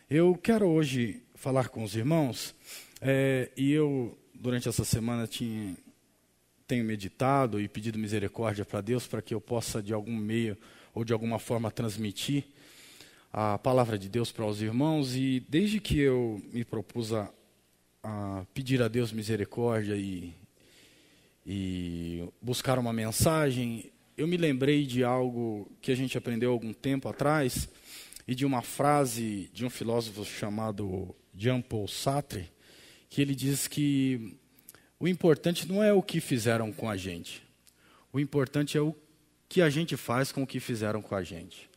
Eu quero hoje falar com os irmãos, e eu, durante essa semana, tenho meditado e pedido misericórdia para Deus para que eu possa, de algum meio ou de alguma forma, transmitir a palavra de Deus para os irmãos. E desde que eu me propus a pedir a Deus misericórdia e buscar uma mensagem, eu me lembrei de algo que a gente aprendeu há algum tempo atrás, e de uma frase de um filósofo chamado Jean-Paul Sartre, que ele diz que o importante não é o que fizeram com a gente, o importante é o que a gente faz com o que fizeram com a gente.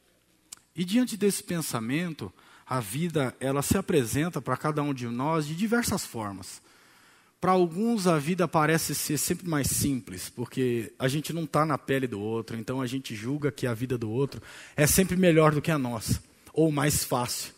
E diante desse pensamento, a vida ela se apresenta para cada um de nós de diversas formas. Para alguns a vida parece ser sempre mais simples, porque a gente não está na pele do outro, então a gente julga que a vida do outro é sempre melhor do que a nossa, ou mais fácil.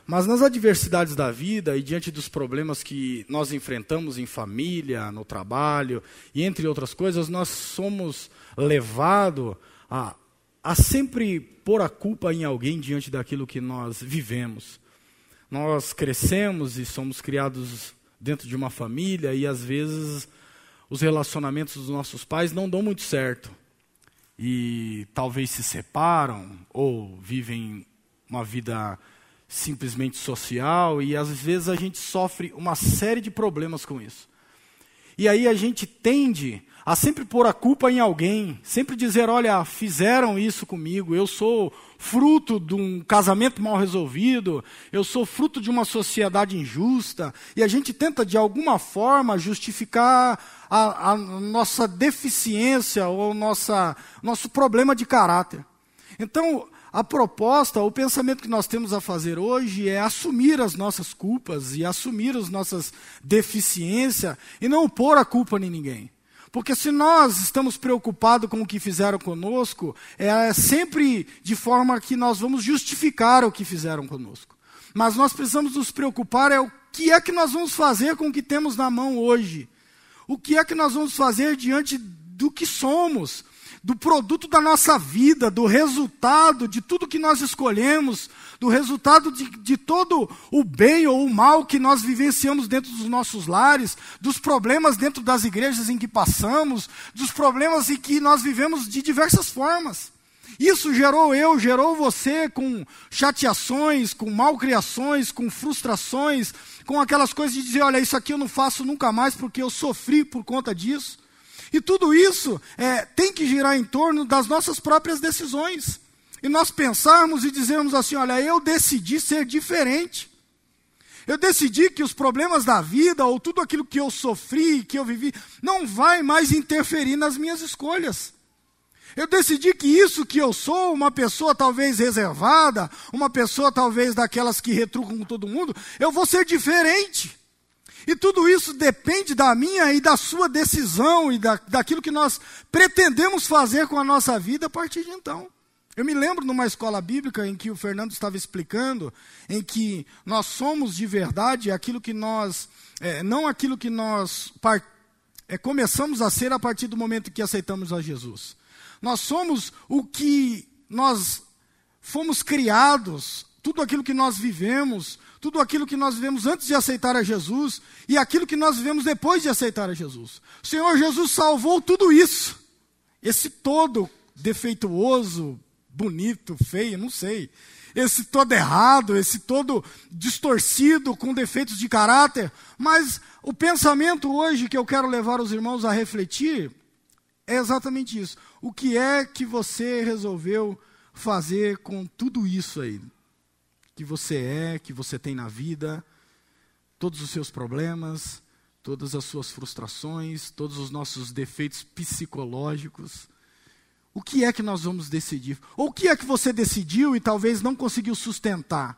Mas nas adversidades da vida e diante dos problemas que nós enfrentamos em família, no trabalho, e entre outras coisas, nós somos levados a sempre pôr a culpa em alguém diante daquilo que nós vivemos. Nós crescemos e somos criados dentro de uma família e às vezes os relacionamentos dos nossos pais não dão muito certo. E talvez se separam ou vivem uma vida simplesmente social, e às vezes a gente sofre uma série de problemas com isso. E aí a gente tende a sempre pôr a culpa em alguém, sempre dizer, olha, fizeram isso comigo, eu sou fruto de um casamento mal resolvido, eu sou fruto de uma sociedade injusta, e a gente tenta de alguma forma justificar a nossa deficiência ou nosso problema de caráter. Então, a proposta, o pensamento que nós temos a fazer hoje é assumir as nossas culpas e assumir as nossas deficiências e não pôr a culpa em ninguém. Porque se nós estamos preocupados com o que fizeram conosco, é sempre de forma que nós vamos justificar o que fizeram conosco. Mas nós precisamos nos preocupar o que é que nós vamos fazer com o que temos na mão hoje. O que é que nós vamos fazer diante do que somos, do produto da nossa vida, do resultado de tudo que nós escolhemos, do resultado de todo o bem ou o mal que nós vivenciamos dentro dos nossos lares, dos problemas dentro das igrejas em que passamos, dos problemas em que nós vivemos de diversas formas. Isso gerou você com chateações, com malcriações, com frustrações, com aquelas coisas de dizer, olha, isso aqui eu não faço nunca mais porque eu sofri por conta disso. E tudo isso tem que girar em torno das nossas próprias decisões. E nós pensarmos e dizermos assim, olha, eu decidi ser diferente. Eu decidi que os problemas da vida, ou tudo aquilo que eu sofri, que eu vivi, não vai mais interferir nas minhas escolhas. Eu decidi que isso que eu sou, uma pessoa talvez reservada, uma pessoa talvez daquelas que retrucam com todo mundo, eu vou ser diferente. E tudo isso depende da minha e da sua decisão e daquilo que nós pretendemos fazer com a nossa vida a partir de então. Eu me lembro numa escola bíblica em que o Fernando estava explicando, em que nós somos de verdade aquilo que nós, não aquilo que nós começamos a ser a partir do momento que aceitamos a Jesus. Nós somos o que nós fomos criados, tudo aquilo que nós vivemos, tudo aquilo que nós vivemos antes de aceitar a Jesus e aquilo que nós vivemos depois de aceitar a Jesus. O Senhor Jesus salvou tudo isso. Esse todo defeituoso, bonito, feio, não sei. Esse todo errado, esse todo distorcido, com defeitos de caráter. Mas o pensamento hoje que eu quero levar os irmãos a refletir é exatamente isso. O que é que você resolveu fazer com tudo isso aí? Que você tem na vida, todos os seus problemas, todas as suas frustrações, todos os nossos defeitos psicológicos. O que é que nós vamos decidir? Ou o que é que você decidiu e talvez não conseguiu sustentar?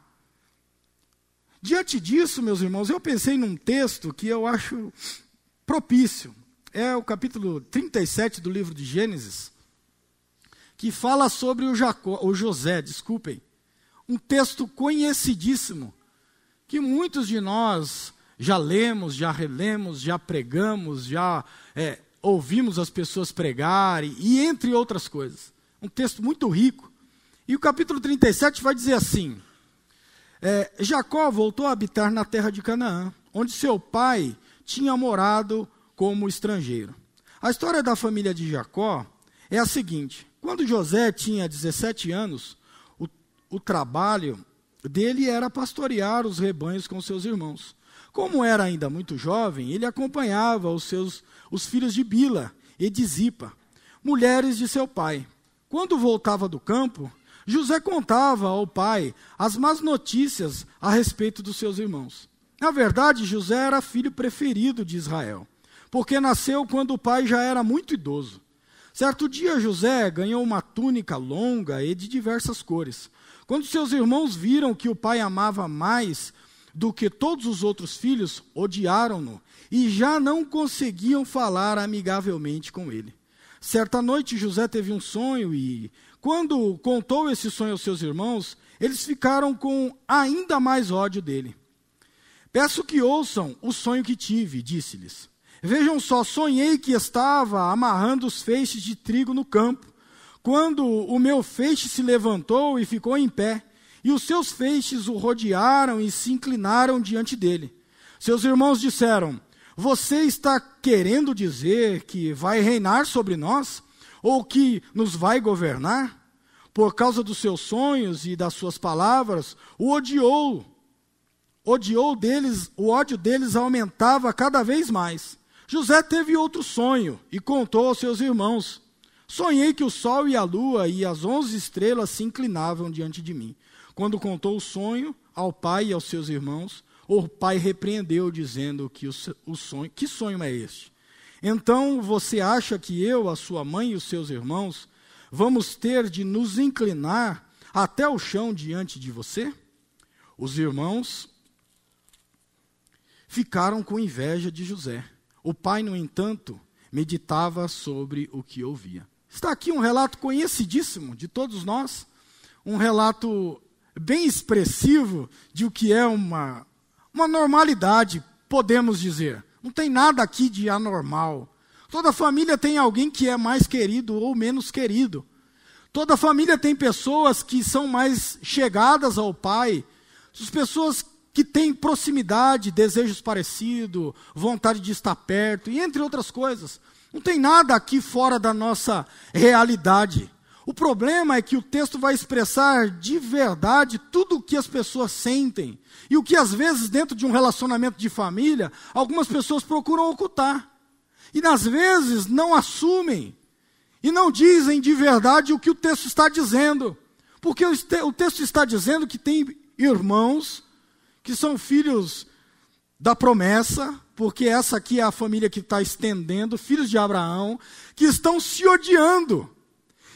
Diante disso, meus irmãos, eu pensei num texto que eu acho propício. É o capítulo 37 do livro de Gênesis, que fala sobre o José, um texto conhecidíssimo, que muitos de nós já lemos, já relemos, já pregamos, já ouvimos as pessoas pregarem, e entre outras coisas. Um texto muito rico. E o capítulo 37 vai dizer assim, Jacó voltou a habitar na terra de Canaã, onde seu pai tinha morado como estrangeiro. A história da família de Jacó é a seguinte: quando José tinha 17 anos, o trabalho dele era pastorear os rebanhos com seus irmãos. Como era ainda muito jovem, ele acompanhava os filhos de Bila e de Zipa, mulheres de seu pai. Quando voltava do campo, José contava ao pai as más notícias a respeito dos seus irmãos. Na verdade, José era filho preferido de Israel, porque nasceu quando o pai já era muito idoso. Certo dia, José ganhou uma túnica longa e de diversas cores. Quando seus irmãos viram que o pai amava mais do que todos os outros filhos, odiaram-no e já não conseguiam falar amigavelmente com ele. Certa noite, José teve um sonho e, quando contou esse sonho aos seus irmãos, eles ficaram com ainda mais ódio dele. Peço que ouçam o sonho que tive, disse-lhes. Vejam só, sonhei que estava amarrando os feixes de trigo no campo, quando o meu feixe se levantou e ficou em pé, e os seus feixes o rodearam e se inclinaram diante dele. Seus irmãos disseram: você está querendo dizer que vai reinar sobre nós? Ou que nos vai governar? Por causa dos seus sonhos e das suas palavras, o ódio deles aumentava cada vez mais. José teve outro sonho e contou aos seus irmãos: sonhei que o sol e a lua e as 11 estrelas se inclinavam diante de mim. Quando contou o sonho ao pai e aos seus irmãos, o pai repreendeu, dizendo que que sonho é este? Então você acha que eu, a sua mãe e os seus irmãos, vamos ter de nos inclinar até o chão diante de você? Os irmãos ficaram com inveja de José. O pai, no entanto, meditava sobre o que ouvia. Está aqui um relato conhecidíssimo de todos nós, um relato bem expressivo de o que é uma normalidade, podemos dizer. Não tem nada aqui de anormal. Toda família tem alguém que é mais querido ou menos querido. Toda família tem pessoas que são mais chegadas ao pai, as pessoas que têm proximidade, desejos parecidos, vontade de estar perto, e entre outras coisas. Não tem nada aqui fora da nossa realidade. O problema é que o texto vai expressar de verdade tudo o que as pessoas sentem. E o que às vezes dentro de um relacionamento de família, algumas pessoas procuram ocultar. E às vezes não assumem. E não dizem de verdade o que o texto está dizendo. Porque o texto está dizendo que tem irmãos que são filhos da promessa, porque essa aqui é a família que está estendendo, filhos de Abraão, que estão se odiando.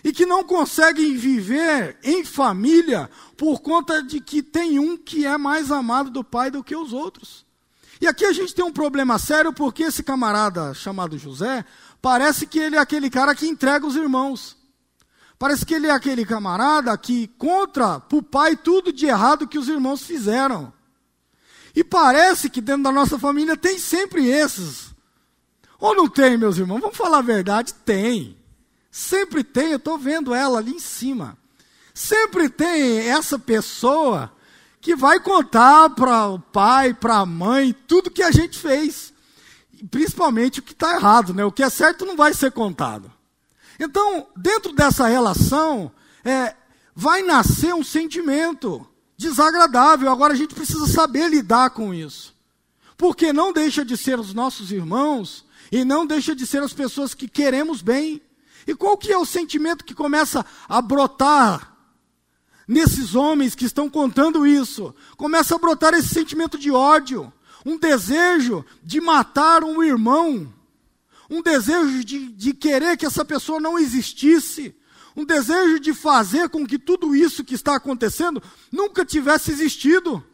E que não conseguem viver em família por conta de que tem um que é mais amado do pai do que os outros. E aqui a gente tem um problema sério, porque esse camarada chamado José, parece que ele é aquele cara que entrega os irmãos. Parece que ele é aquele camarada que conta para o pai tudo de errado que os irmãos fizeram. E parece que dentro da nossa família tem sempre esses. Ou não tem, meus irmãos? Vamos falar a verdade, tem. Sempre tem, eu estou vendo ela ali em cima. Sempre tem essa pessoa que vai contar para o pai, para a mãe, tudo que a gente fez. Principalmente o que está errado, né? O que é certo não vai ser contado. Então, dentro dessa relação, vai nascer um sentimento desagradável. Agora a gente precisa saber lidar com isso. Porque não deixa de ser os nossos irmãos e não deixa de ser as pessoas que queremos bem. E qual que é o sentimento que começa a brotar nesses homens que estão contando isso? Começa a brotar esse sentimento de ódio, um desejo de matar um irmão, um desejo de querer que essa pessoa não existisse, um desejo de fazer com que tudo isso que está acontecendo nunca tivesse existido.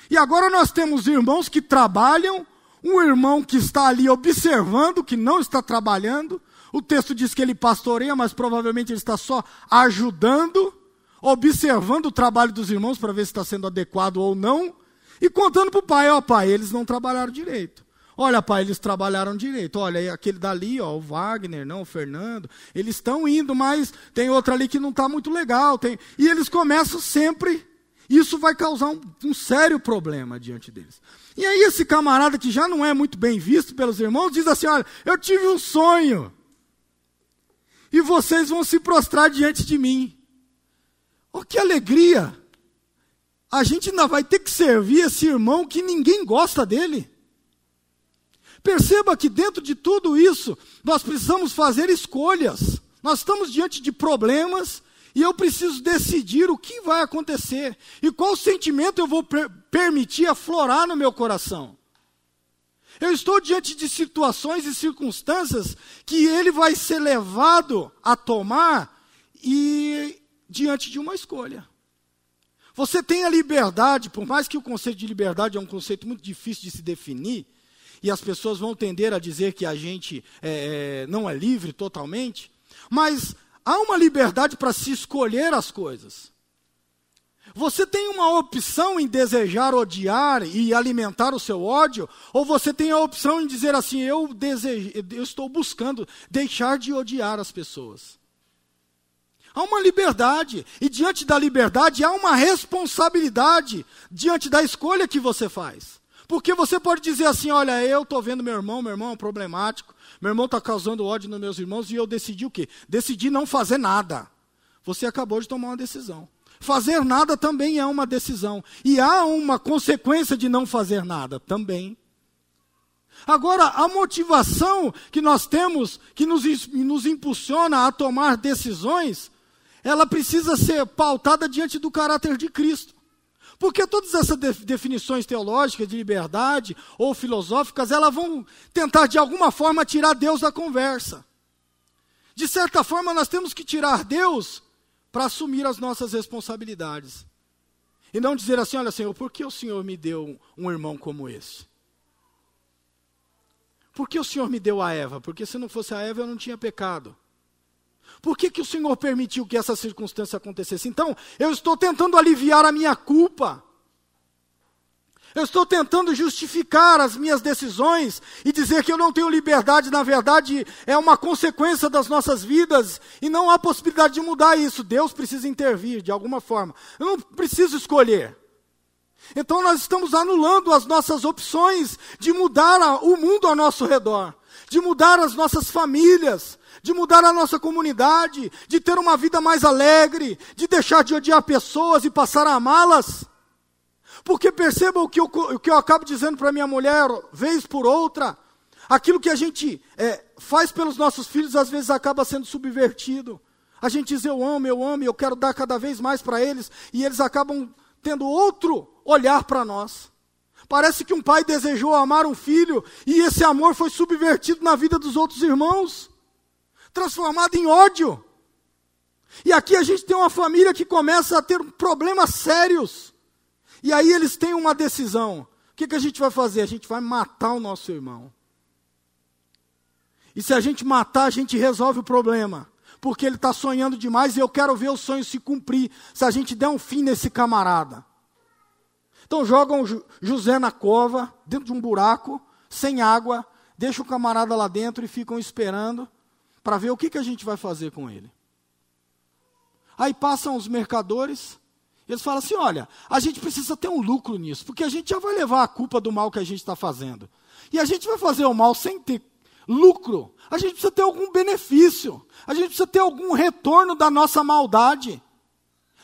E agora nós temos irmãos que trabalham, um irmão que está ali observando, que não está trabalhando. O texto diz que ele pastoreia, mas provavelmente ele está só ajudando, observando o trabalho dos irmãos para ver se está sendo adequado ou não, e contando para o pai: ó pai, eles não trabalharam direito. Olha pai, eles trabalharam direito. Olha, aquele dali, ó, o Wagner, não, o Fernando, eles estão indo, mas tem outro ali que não está muito legal. E eles começam sempre, Isso vai causar um sério problema diante deles. E aí esse camarada que já não é muito bem visto pelos irmãos, diz assim, olha, eu tive um sonho, e vocês vão se prostrar diante de mim. Oh, que alegria! A gente ainda vai ter que servir esse irmão que ninguém gosta dele. Perceba que dentro de tudo isso, nós precisamos fazer escolhas. Nós estamos diante de problemas e eu preciso decidir o que vai acontecer. E qual sentimento eu vou permitir aflorar no meu coração. Eu estou diante de situações e circunstâncias que ele vai ser levado a tomar e diante de uma escolha. Você tem a liberdade, por mais que o conceito de liberdade é um conceito muito difícil de se definir, e as pessoas vão tender a dizer que a gente não é livre totalmente, mas há uma liberdade para se escolher as coisas. Você tem uma opção em desejar odiar e alimentar o seu ódio, ou você tem a opção em dizer assim, eu estou buscando deixar de odiar as pessoas. Há uma liberdade, e diante da liberdade há uma responsabilidade diante da escolha que você faz. Porque você pode dizer assim, olha, eu estou vendo meu irmão é um problemático, meu irmão está causando ódio nos meus irmãos, e eu decidi o quê? Decidi não fazer nada. Você acabou de tomar uma decisão. Fazer nada também é uma decisão. E há uma consequência de não fazer nada também. Agora, a motivação que nós temos, que nos impulsiona a tomar decisões, ela precisa ser pautada diante do caráter de Cristo. Porque todas essas definições teológicas de liberdade ou filosóficas, elas vão tentar de alguma forma tirar Deus da conversa. De certa forma, nós temos que tirar Deus para assumir as nossas responsabilidades. E não dizer assim, olha Senhor, por que o Senhor me deu um irmão como esse? Por que o Senhor me deu a Eva? Porque se não fosse a Eva eu não tinha pecado. Por que o Senhor permitiu que essa circunstância acontecesse? Então, eu estou tentando aliviar a minha culpa. Eu estou tentando justificar as minhas decisões e dizer que eu não tenho liberdade, na verdade, é uma consequência das nossas vidas e não há possibilidade de mudar isso. Deus precisa intervir de alguma forma. Eu não preciso escolher. Então nós estamos anulando as nossas opções de mudar o mundo ao nosso redor, de mudar as nossas famílias, de mudar a nossa comunidade, de ter uma vida mais alegre, de deixar de odiar pessoas e passar a amá-las. Porque perceba o que eu acabo dizendo para minha mulher, vez por outra, aquilo que a gente faz pelos nossos filhos, às vezes acaba sendo subvertido. A gente diz, eu amo, e eu quero dar cada vez mais para eles, e eles acabam tendo outro olhar para nós. Parece que um pai desejou amar um filho, e esse amor foi subvertido na vida dos outros irmãos, transformado em ódio. E aqui a gente tem uma família que começa a ter problemas sérios. E aí eles têm uma decisão. O que a gente vai fazer? A gente vai matar o nosso irmão. E se a gente matar, a gente resolve o problema. Porque ele está sonhando demais e eu quero ver o sonho se cumprir. Se a gente der um fim nesse camarada. Então jogam José na cova, dentro de um buraco, sem água. Deixam o camarada lá dentro e ficam esperando para ver o que a gente vai fazer com ele. Aí passam os mercadores. Eles falam assim, olha, a gente precisa ter um lucro nisso, porque a gente já vai levar a culpa do mal que a gente está fazendo. E a gente vai fazer o mal sem ter lucro. A gente precisa ter algum benefício. A gente precisa ter algum retorno da nossa maldade.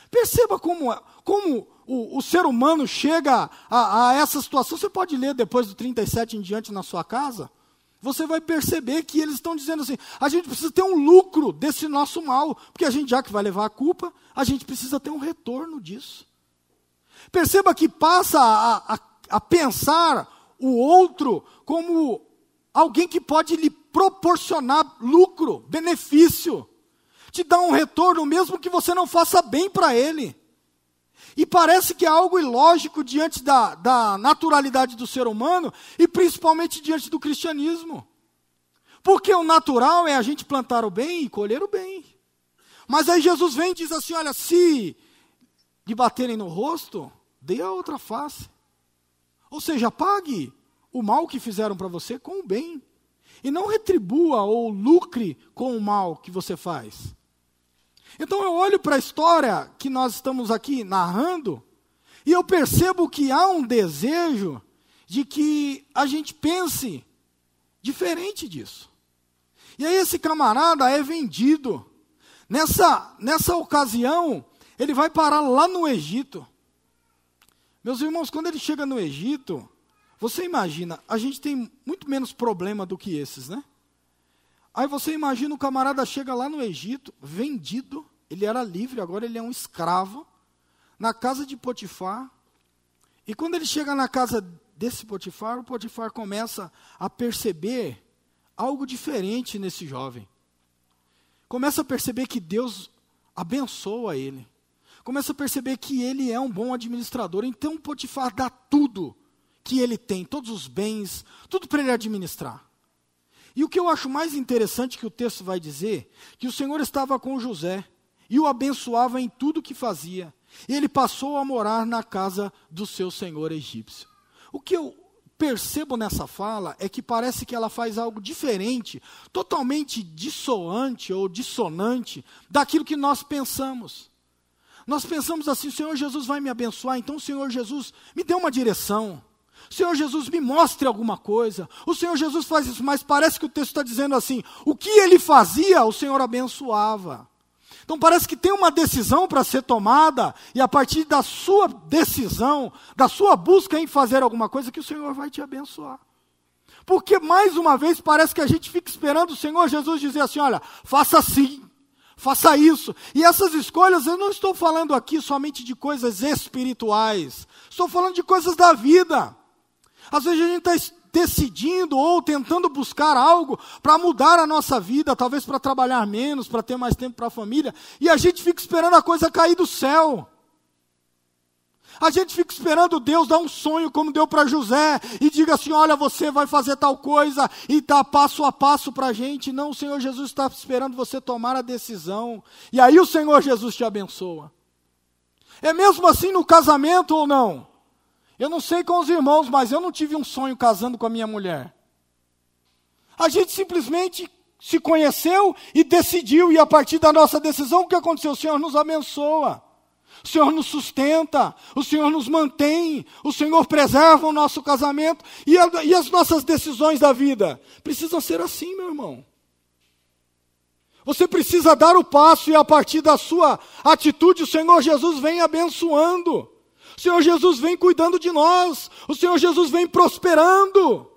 Perceba como o ser humano chega a essa situação. Você pode ler depois do 37 em diante na sua casa. Você vai perceber que eles estão dizendo assim, a gente precisa ter um lucro desse nosso mal, porque a gente já que vai levar a culpa, a gente precisa ter um retorno disso. Perceba que passa a pensar o outro como alguém que pode lhe proporcionar lucro, benefício, te dar um retorno mesmo que você não faça bem para ele. E parece que é algo ilógico diante da naturalidade do ser humano e principalmente diante do cristianismo. Porque o natural é a gente plantar o bem e colher o bem. Mas aí Jesus vem e diz assim, olha, se lhe baterem no rosto, dê a outra face. Ou seja, pague o mal que fizeram para você com o bem. E não retribua ou lucre com o mal que você faz. Então eu olho para a história que nós estamos aqui narrando, E eu percebo que há um desejo de que a gente pense diferente disso. E aí esse camarada é vendido. Nessa ocasião, ele vai parar lá no Egito. Meus irmãos, quando ele chega no Egito, você imagina, a gente tem muito menos problema do que esses, né? Aí você imagina o camarada chega lá no Egito, vendido, ele era livre, agora ele é um escravo, na casa de Potifar. E quando ele chega na casa desse Potifar, o Potifar começa a perceber algo diferente nesse jovem. Começa a perceber que Deus abençoa ele. Começa a perceber que ele é um bom administrador. Então Potifar dá tudo que ele tem, todos os bens, tudo para ele administrar. E o que eu acho mais interessante que o texto vai dizer, que o Senhor estava com José e o abençoava em tudo que fazia. E ele passou a morar na casa do seu senhor egípcio. O que eu percebo nessa fala é que parece que ela faz algo diferente, totalmente dissoante ou dissonante daquilo que nós pensamos. Nós pensamos assim, o Senhor Jesus vai me abençoar, então o Senhor Jesus me dê uma direção. O Senhor Jesus me mostre alguma coisa. O Senhor Jesus faz isso, mas parece que o texto está dizendo assim, o que ele fazia, o Senhor abençoava. Então parece que tem uma decisão para ser tomada, e a partir da sua decisão, da sua busca em fazer alguma coisa, que o Senhor vai te abençoar. Porque mais uma vez parece que a gente fica esperando o Senhor Jesus dizer assim, olha, faça assim, faça isso. E essas escolhas, eu não estou falando aqui somente de coisas espirituais, estou falando de coisas da vida. Às vezes a gente está decidindo ou tentando buscar algo para mudar a nossa vida, talvez para trabalhar menos, para ter mais tempo para a família, e a gente fica esperando a coisa cair do céu. A gente fica esperando Deus dar um sonho como deu para José, e diga assim, olha, você vai fazer tal coisa, e dá passo a passo para a gente. Não, o Senhor Jesus está esperando você tomar a decisão, e aí o Senhor Jesus te abençoa. É mesmo assim no casamento ou não? Eu não sei com os irmãos, mas eu não tive um sonho casando com a minha mulher. A gente simplesmente se conheceu e decidiu, e a partir da nossa decisão, o que aconteceu? O Senhor nos abençoa, o Senhor nos sustenta, o Senhor nos mantém, o Senhor preserva o nosso casamento, e as nossas decisões da vida precisam ser assim, meu irmão. Você precisa dar o passo, e a partir da sua atitude, o Senhor Jesus vem abençoando. O Senhor Jesus vem cuidando de nós, o Senhor Jesus vem prosperando.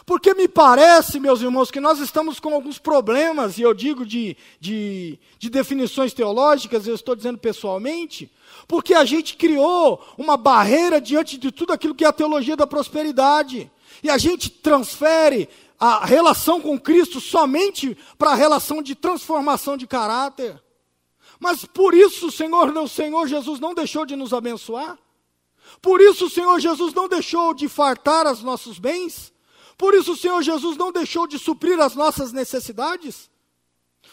Porque me parece, meus irmãos, que nós estamos com alguns problemas, e eu digo de definições teológicas, eu estou dizendo pessoalmente, porque a gente criou uma barreira diante de tudo aquilo que é a teologia da prosperidade. E a gente transfere a relação com Cristo somente para a relação de transformação de caráter. Mas por isso o Senhor Jesus não deixou de nos abençoar? Por isso o Senhor Jesus não deixou de fartar os nossos bens? Por isso o Senhor Jesus não deixou de suprir as nossas necessidades?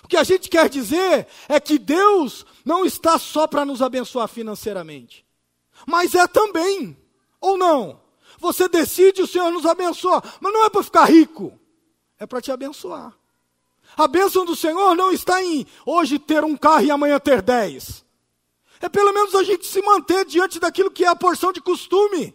O que a gente quer dizer é que Deus não está só para nos abençoar financeiramente, mas é também, ou não? Você decide, o Senhor nos abençoa, mas não é para ficar rico, é para te abençoar. A bênção do Senhor não está em hoje ter um carro e amanhã ter 10. É pelo menos a gente se manter diante daquilo que é a porção de costume.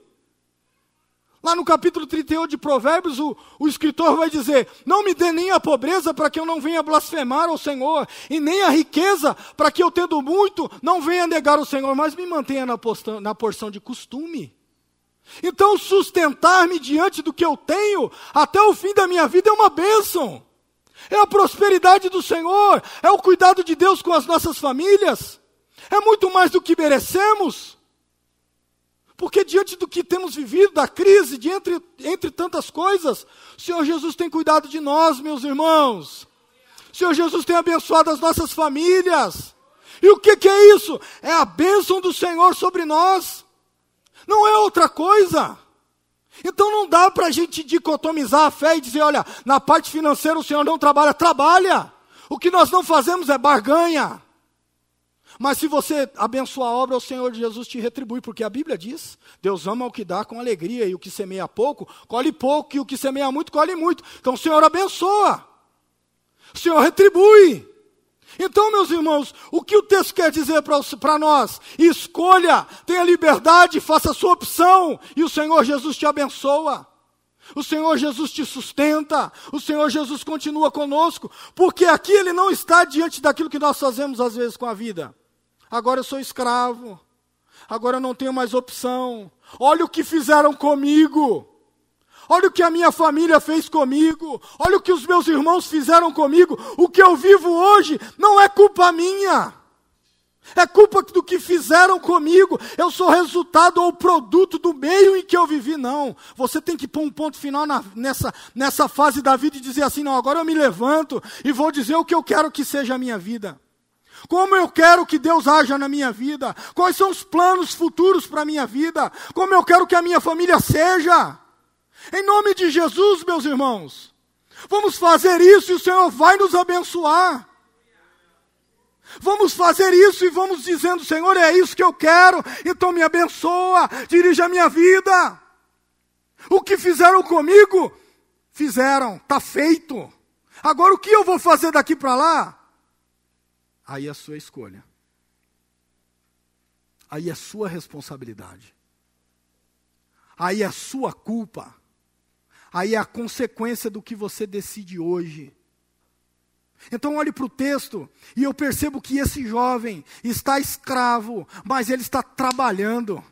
Lá no capítulo 31 de Provérbios, o escritor vai dizer, não me dê nem a pobreza para que eu não venha blasfemar ao Senhor, e nem a riqueza para que eu tendo muito não venha negar o Senhor, mas me mantenha na porção de costume. Então sustentar-me diante do que eu tenho até o fim da minha vida é uma bênção. É a prosperidade do Senhor, é o cuidado de Deus com as nossas famílias, é muito mais do que merecemos, porque diante do que temos vivido, da crise, entre tantas coisas, o Senhor Jesus tem cuidado de nós, meus irmãos, o Senhor Jesus tem abençoado as nossas famílias, e o que é isso? É a bênção do Senhor sobre nós, não é outra coisa. Então não dá para a gente dicotomizar a fé e dizer, olha, na parte financeira o Senhor não trabalha. Trabalha. O que nós não fazemos é barganha. Mas se você abençoa a obra, o Senhor Jesus te retribui, porque a Bíblia diz, Deus ama o que dá com alegria, e o que semeia pouco, colhe pouco, e o que semeia muito, colhe muito. Então o Senhor abençoa. O Senhor retribui. Então, meus irmãos, o que o texto quer dizer para nós? Escolha, tenha liberdade, faça a sua opção, e o Senhor Jesus te abençoa. O Senhor Jesus te sustenta, o Senhor Jesus continua conosco, porque aqui Ele não está diante daquilo que nós fazemos às vezes com a vida. Agora eu sou escravo, agora eu não tenho mais opção, olha o que fizeram comigo, olha o que a minha família fez comigo, olha o que os meus irmãos fizeram comigo, o que eu vivo hoje não é culpa minha. É culpa do que fizeram comigo. Eu sou resultado ou produto do meio em que eu vivi. Não, você tem que pôr um ponto final nessa fase da vida e dizer assim, não, agora eu me levanto e vou dizer o que eu quero que seja a minha vida. Como eu quero que Deus haja na minha vida. Quais são os planos futuros para a minha vida. Como eu quero que a minha família seja. Em nome de Jesus, meus irmãos, vamos fazer isso e o Senhor vai nos abençoar. Vamos fazer isso e vamos dizendo, Senhor, é isso que eu quero, então me abençoa, dirija a minha vida. O que fizeram comigo, fizeram, está feito. Agora o que eu vou fazer daqui para lá? Aí é a sua escolha. Aí é a sua responsabilidade. Aí é a sua culpa. Aí é a consequência do que você decide hoje. Então olhe para o texto e eu percebo que esse jovem está escravo, mas ele está trabalhando.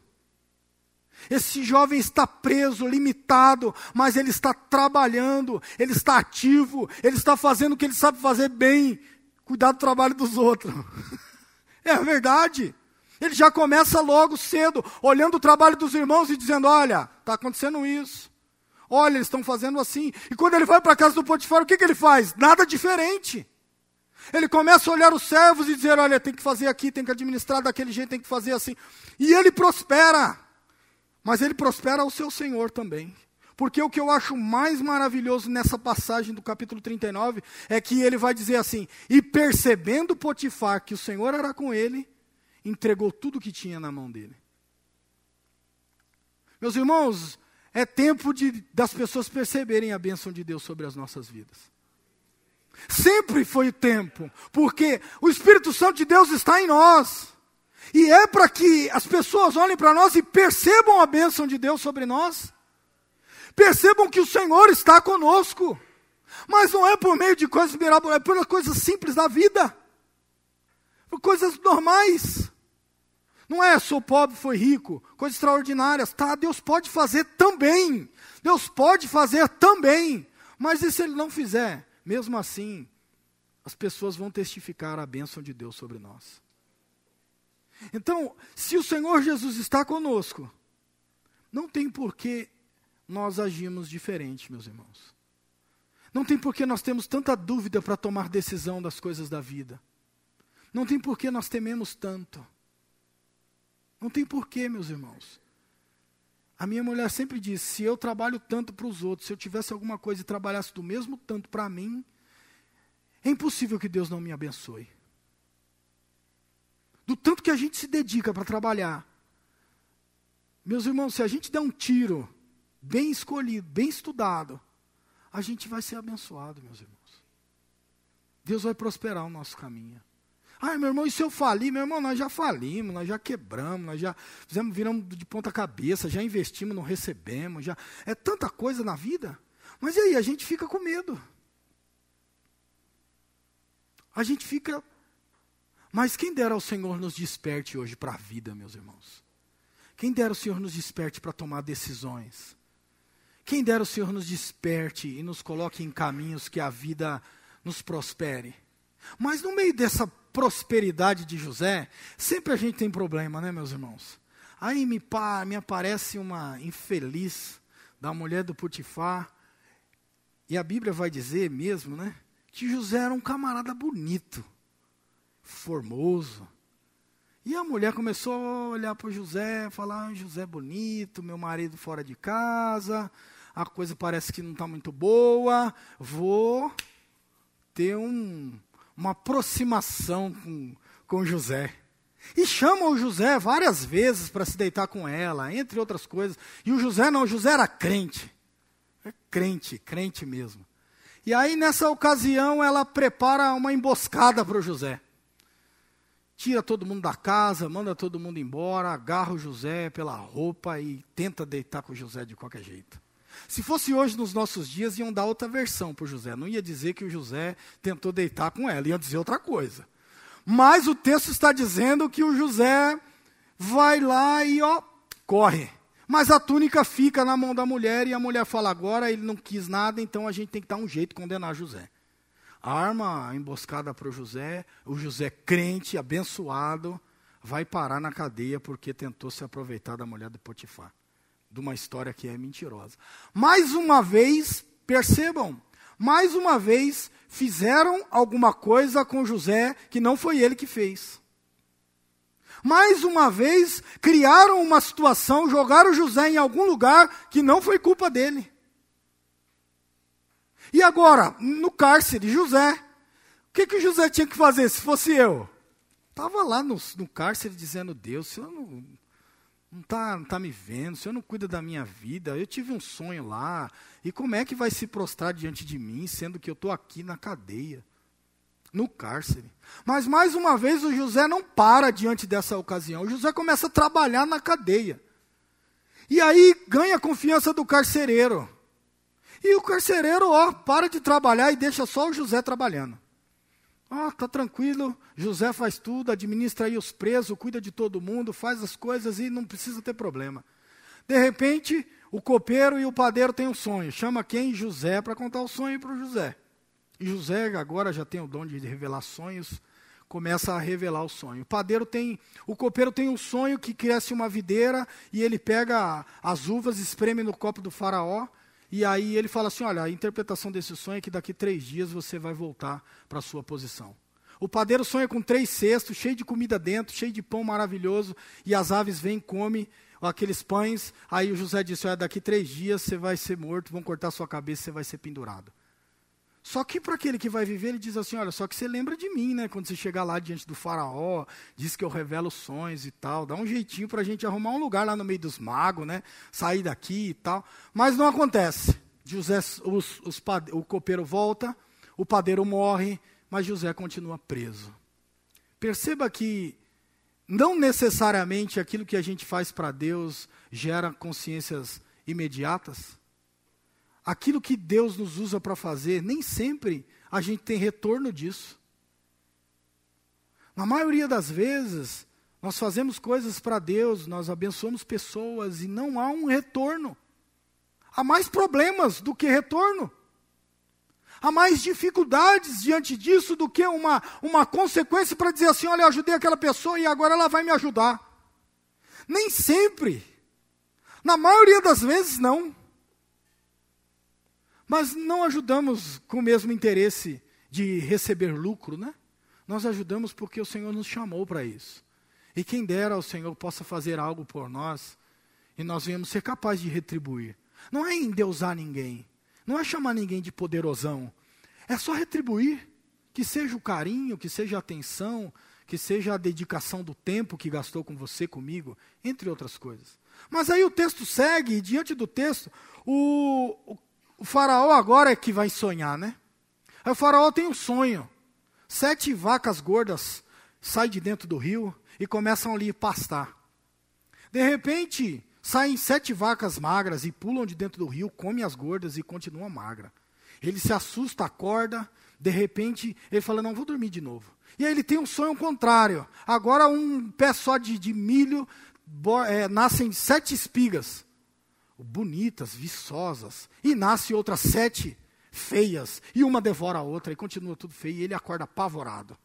Esse jovem está preso, limitado, mas ele está trabalhando, ele está ativo, ele está fazendo o que ele sabe fazer bem, cuidar do trabalho dos outros. É verdade. Ele já começa logo cedo, olhando o trabalho dos irmãos e dizendo, olha, está acontecendo isso. Olha, eles estão fazendo assim. E quando ele vai para a casa do Potifar, o que ele faz? Nada diferente. Ele começa a olhar os servos e dizer, olha, tem que fazer aqui, tem que administrar daquele jeito, tem que fazer assim. E ele prospera. Mas ele prospera ao seu Senhor também. Porque o que eu acho mais maravilhoso nessa passagem do capítulo 39 é que ele vai dizer assim, e percebendo Potifar que o Senhor era com ele, entregou tudo que tinha na mão dele. Meus irmãos, é tempo das pessoas perceberem a bênção de Deus sobre as nossas vidas. Sempre foi o tempo, porque o Espírito Santo de Deus está em nós. E é para que as pessoas olhem para nós e percebam a bênção de Deus sobre nós. Percebam que o Senhor está conosco. Mas não é por meio de coisas mirabolantes, é por coisas simples da vida. Por coisas normais. Não é, sou pobre, foi rico, coisas extraordinárias, tá? Deus pode fazer também, Deus pode fazer também, mas e se Ele não fizer? Mesmo assim, as pessoas vão testificar a bênção de Deus sobre nós. Então, se o Senhor Jesus está conosco, não tem por que nós agirmos diferente, meus irmãos. Não tem por que nós temos tanta dúvida para tomar decisão das coisas da vida. Não tem por que nós tememos tanto. Não tem porquê, meus irmãos. A minha mulher sempre diz, se eu trabalho tanto para os outros, se eu tivesse alguma coisa e trabalhasse do mesmo tanto para mim, é impossível que Deus não me abençoe. Do tanto que a gente se dedica para trabalhar. Meus irmãos, se a gente der um tiro bem escolhido, bem estudado, a gente vai ser abençoado, meus irmãos. Deus vai prosperar o nosso caminho. Ai, meu irmão, e se eu falir? Meu irmão, nós já falimos, nós já quebramos, nós já viramos de ponta cabeça, já investimos, não recebemos, já é tanta coisa na vida. Mas e aí, a gente fica com medo. A gente fica... Mas quem dera o Senhor nos desperte hoje para a vida, meus irmãos. Quem dera o Senhor nos desperte para tomar decisões. Quem dera o Senhor nos desperte e nos coloque em caminhos que a vida nos prospere. Mas no meio dessa prosperidade de José, sempre a gente tem problema, né, meus irmãos? Aí me aparece uma infeliz da mulher do Potifar, e a Bíblia vai dizer mesmo, né, que José era um camarada bonito, formoso. E a mulher começou a olhar para o José, falar, José bonito, meu marido fora de casa, a coisa parece que não está muito boa, vou ter uma aproximação com José. E chama o José várias vezes para se deitar com ela, entre outras coisas. E o José não, o José era crente. É crente mesmo. E aí, nessa ocasião, ela prepara uma emboscada para o José. Tira todo mundo da casa, manda todo mundo embora, agarra o José pela roupa e tenta deitar com o José de qualquer jeito. Se fosse hoje, nos nossos dias, iam dar outra versão para o José. Não ia dizer que o José tentou deitar com ela, iam dizer outra coisa. Mas o texto está dizendo que o José vai lá e corre. Mas a túnica fica na mão da mulher e a mulher fala, agora ele não quis nada, então a gente tem que dar um jeito de condenar José. Arma a emboscada para o José crente, abençoado, vai parar na cadeia porque tentou se aproveitar da mulher de Potifar. De uma história que é mentirosa. Mais uma vez, percebam, mais uma vez fizeram alguma coisa com José que não foi ele que fez. Mais uma vez, criaram uma situação, jogaram José em algum lugar que não foi culpa dele. E agora, no cárcere, José, o que José tinha que fazer se fosse eu? Estava lá no cárcere dizendo, Deus, o Senhor não tá me vendo, o Senhor não cuida da minha vida, eu tive um sonho lá, e como é que vai se prostrar diante de mim, sendo que eu estou aqui na cadeia? No cárcere. Mas mais uma vez o José não para diante dessa ocasião. O José começa a trabalhar na cadeia. E aí ganha a confiança do carcereiro. E o carcereiro, para de trabalhar e deixa só o José trabalhando. Tá tranquilo, José faz tudo, administra aí os presos, cuida de todo mundo, faz as coisas e não precisa ter problema. De repente, o copeiro e o padeiro têm um sonho. Chama quem? José, para contar o sonho para o José. E José agora já tem o dom de revelar sonhos, começa a revelar o sonho. O copeiro tem um sonho que cresce uma videira e ele pega as uvas, espreme no copo do faraó, e aí ele fala assim, olha, a interpretação desse sonho é que daqui 3 dias você vai voltar para a sua posição. O padeiro sonha com 3 cestos, cheio de comida dentro, cheio de pão maravilhoso, e as aves vêm e comem aqueles pães. Aí o José disse, olha, daqui 3 dias você vai ser morto, vão cortar sua cabeça e você vai ser pendurado. Só que para aquele que vai viver, ele diz assim, olha, só que você lembra de mim, né? Quando você chegar lá diante do faraó, diz que eu revelo sonhos e tal, dá um jeitinho para a gente arrumar um lugar lá no meio dos magos, né? Sair daqui e tal. Mas não acontece. José, o copeiro volta, o padeiro morre, mas José continua preso. Perceba que não necessariamente aquilo que a gente faz para Deus gera consciências imediatas. Aquilo que Deus nos usa para fazer, nem sempre a gente tem retorno disso. Na maioria das vezes, nós fazemos coisas para Deus, nós abençoamos pessoas e não há um retorno. Há mais problemas do que retorno. Há mais dificuldades diante disso do que uma consequência para dizer assim, olha, eu ajudei aquela pessoa e agora ela vai me ajudar. Nem sempre. Na maioria das vezes, não. Mas não ajudamos com o mesmo interesse de receber lucro, né? Nós ajudamos porque o Senhor nos chamou para isso. E quem dera o Senhor possa fazer algo por nós e nós venhamos ser capazes de retribuir. Não é endeusar ninguém, não é chamar ninguém de poderosão. É só retribuir, que seja o carinho, que seja a atenção, que seja a dedicação do tempo que gastou com você, comigo, entre outras coisas. Mas aí o texto segue, e diante do texto, o faraó agora é que vai sonhar, né? Aí o faraó tem um sonho. 7 vacas gordas saem de dentro do rio e começam ali a pastar. De repente, saem 7 vacas magras e pulam de dentro do rio, comem as gordas e continuam magra. Ele se assusta, acorda, de repente, ele fala, não, vou dormir de novo. E aí ele tem um sonho contrário. Agora um pé só de milho, nascem 7 espigas. Bonitas, viçosas, e nasce outras 7 feias, e uma devora a outra, e continua tudo feio, e ele acorda apavorado.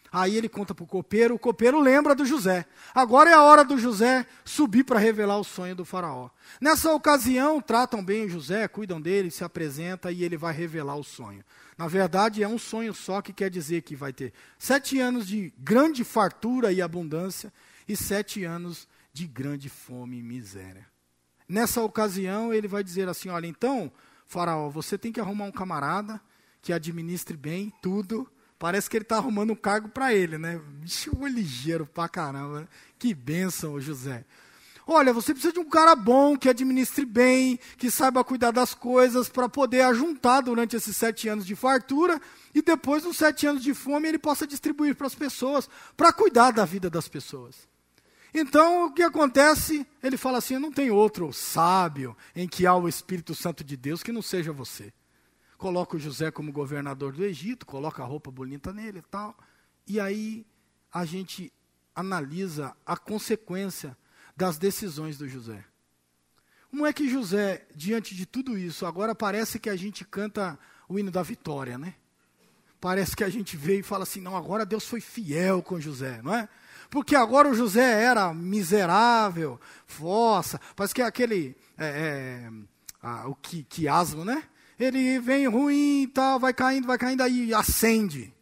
Aí ele conta para o copeiro lembra do José. Agora é a hora do José subir para revelar o sonho do faraó. Nessa ocasião, tratam bem o José, cuidam dele, se apresenta, e ele vai revelar o sonho. Na verdade, é um sonho só que quer dizer que vai ter 7 anos de grande fartura e abundância, e 7 anos de grande fome e miséria. Nessa ocasião, ele vai dizer assim, olha, então, faraó, você tem que arrumar um camarada que administre bem tudo. Parece que ele está arrumando um cargo para ele, né? Bicho ligeiro pra caramba. Que bênção, José. Olha, você precisa de um cara bom, que administre bem, que saiba cuidar das coisas, para poder ajuntar durante esses 7 anos de fartura, e depois, nos 7 anos de fome, ele possa distribuir para as pessoas, para cuidar da vida das pessoas. Então, o que acontece? Ele fala assim, não tem outro sábio em que há o Espírito Santo de Deus que não seja você. Coloca o José como governador do Egito, coloca a roupa bonita nele e tal, e aí a gente analisa a consequência das decisões do José. Como é que José, diante de tudo isso, agora parece que a gente canta o hino da vitória, né? Parece que a gente veio e fala assim, não, agora Deus foi fiel com José, não é? Porque agora o José era miserável, fossa, parece que é aquele, o quiasmo, né? Ele vem ruim e tal, vai caindo, aí acende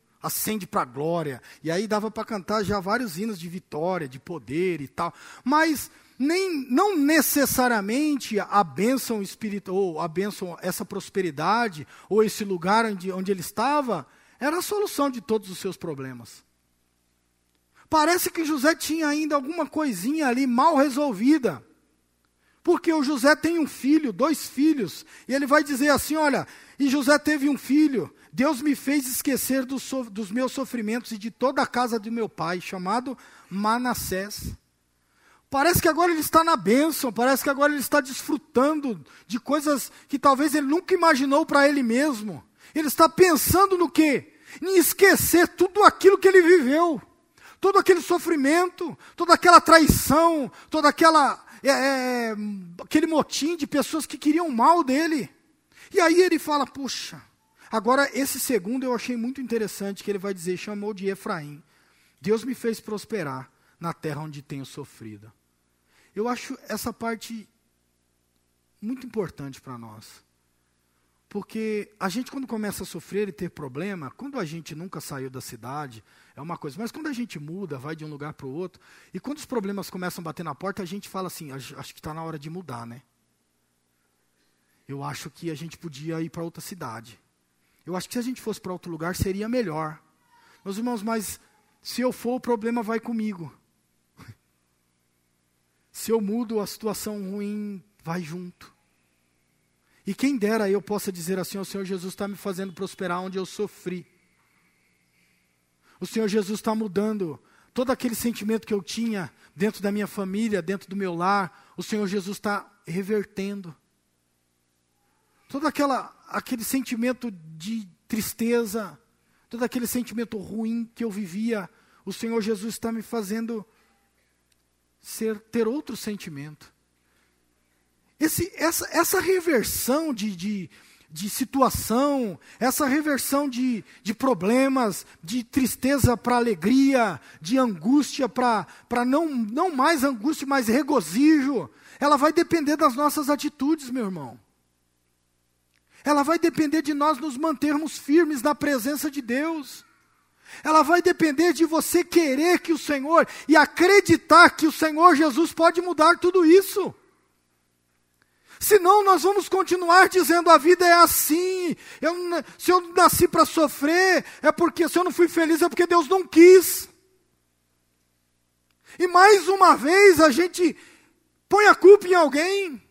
para a glória. E aí dava para cantar já vários hinos de vitória, de poder e tal. Mas não necessariamente a bênção espiritual, ou a bênção, essa prosperidade, ou esse lugar onde ele estava, era a solução de todos os seus problemas. Parece que José tinha ainda alguma coisinha ali mal resolvida. Porque o José tem um filho, 2 filhos, e ele vai dizer assim, olha, e José teve um filho, Deus me fez esquecer dos meus sofrimentos e de toda a casa do meu pai, chamado Manassés. Parece que agora ele está na bênção, parece que agora ele está desfrutando de coisas que talvez ele nunca imaginou para ele mesmo. Ele está pensando no quê? Em esquecer tudo aquilo que ele viveu, todo aquele sofrimento, toda aquela traição, toda aquele motim de pessoas que queriam mal dele. E aí ele fala, puxa, agora esse segundo eu achei muito interessante, que ele vai dizer, chamou de Efraim. Deus me fez prosperar na terra onde tenho sofrido. Eu acho essa parte muito importante para nós. Porque a gente quando começa a sofrer e ter problema, quando a gente nunca saiu da cidade, é uma coisa. Mas quando a gente muda, vai de um lugar para o outro, e quando os problemas começam a bater na porta, a gente fala assim, acho que está na hora de mudar, né? Eu acho que a gente podia ir para outra cidade. Eu acho que se a gente fosse para outro lugar, seria melhor. Meus irmãos, mas se eu for, o problema vai comigo. Se eu mudo, a situação ruim vai junto. E quem dera eu possa dizer assim, o Senhor Jesus está me fazendo prosperar onde eu sofri. O Senhor Jesus está mudando todo aquele sentimento que eu tinha dentro da minha família, dentro do meu lar. O Senhor Jesus está revertendo. Todo aquele sentimento de tristeza, todo aquele sentimento ruim que eu vivia, o Senhor Jesus está me fazendo ter outro sentimento. Essa reversão de situação, essa reversão de problemas, de tristeza para alegria, de angústia para não mais angústia, mas regozijo, ela vai depender das nossas atitudes, meu irmão. Ela vai depender de nós nos mantermos firmes na presença de Deus. Ela vai depender de você querer que o Senhor, e acreditar que o Senhor Jesus pode mudar tudo isso. Senão nós vamos continuar dizendo a vida é assim, se eu nasci para sofrer, é porque se eu não fui feliz é porque Deus não quis. E mais uma vez a gente põe a culpa em alguém,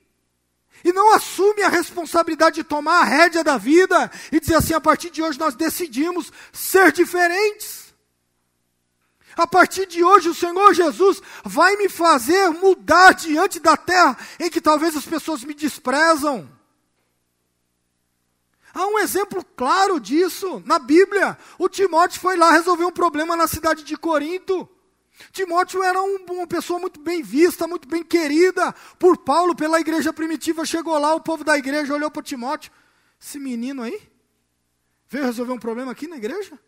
e não assume a responsabilidade de tomar a rédea da vida, e dizer assim, a partir de hoje nós decidimos ser diferentes. A partir de hoje o Senhor Jesus vai me fazer mudar diante da terra em que talvez as pessoas me desprezam. Há um exemplo claro disso na Bíblia. O Timóteo foi lá resolver um problema na cidade de Corinto. Timóteo era uma pessoa muito bem vista, muito bem querida por Paulo, pela igreja primitiva. Chegou lá, o povo da igreja olhou para Timóteo. Esse menino aí veio resolver um problema aqui na igreja?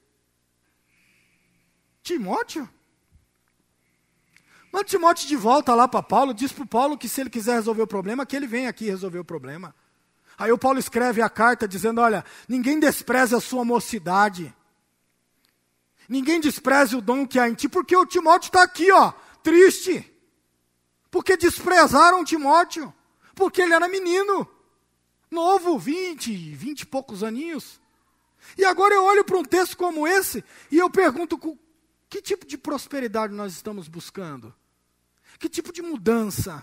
Timóteo? Manda Timóteo de volta lá para Paulo, diz para o Paulo que se ele quiser resolver o problema, que ele venha aqui resolver o problema. Aí o Paulo escreve a carta dizendo, olha, ninguém despreze a sua mocidade. Ninguém despreze o dom que há em ti, porque o Timóteo está aqui, ó, triste. Porque desprezaram Timóteo, porque ele era menino, novo, 20 e poucos aninhos. E agora eu olho para um texto como esse, e eu pergunto, que tipo de prosperidade nós estamos buscando? Que tipo de mudança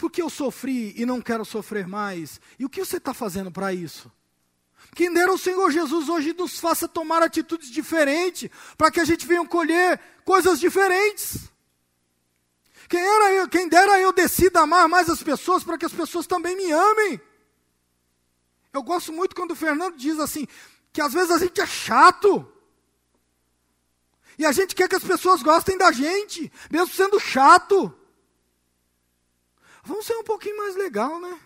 Porque eu sofri e não quero sofrer mais. E o que você está fazendo para isso? Quem dera o Senhor Jesus hoje nos faça tomar atitudes diferentes, para que a gente venha colher coisas diferentes. Quem dera eu decida amar mais as pessoas, para que as pessoas também me amem. Eu gosto muito quando o Fernando diz assim, que às vezes a gente é chato. E a gente quer que as pessoas gostem da gente, mesmo sendo chato. Vamos ser um pouquinho mais legal, né?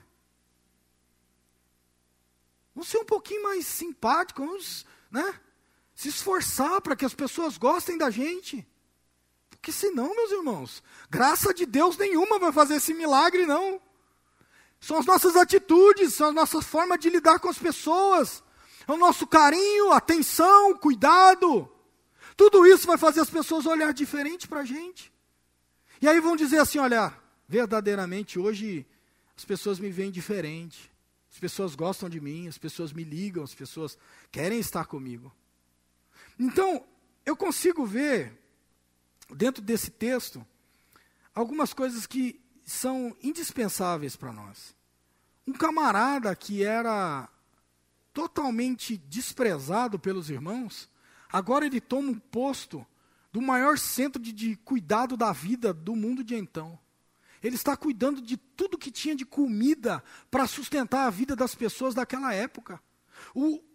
Vamos ser um pouquinho mais simpático, vamos, né, se esforçar para que as pessoas gostem da gente. Porque senão, meus irmãos, graça de Deus nenhuma vai fazer esse milagre, não. São as nossas atitudes, são a nossa forma de lidar com as pessoas. É o nosso carinho, atenção, cuidado. Tudo isso vai fazer as pessoas olhar diferente para a gente. E aí vão dizer assim, olha, verdadeiramente hoje as pessoas me veem diferente. As pessoas gostam de mim, as pessoas me ligam, as pessoas querem estar comigo. Então, eu consigo ver, dentro desse texto, algumas coisas que são indispensáveis para nós. Um camarada que era totalmente desprezado pelos irmãos, agora ele toma um posto do maior centro de cuidado da vida do mundo de então. Ele está cuidando de tudo que tinha de comida para sustentar a vida das pessoas daquela época.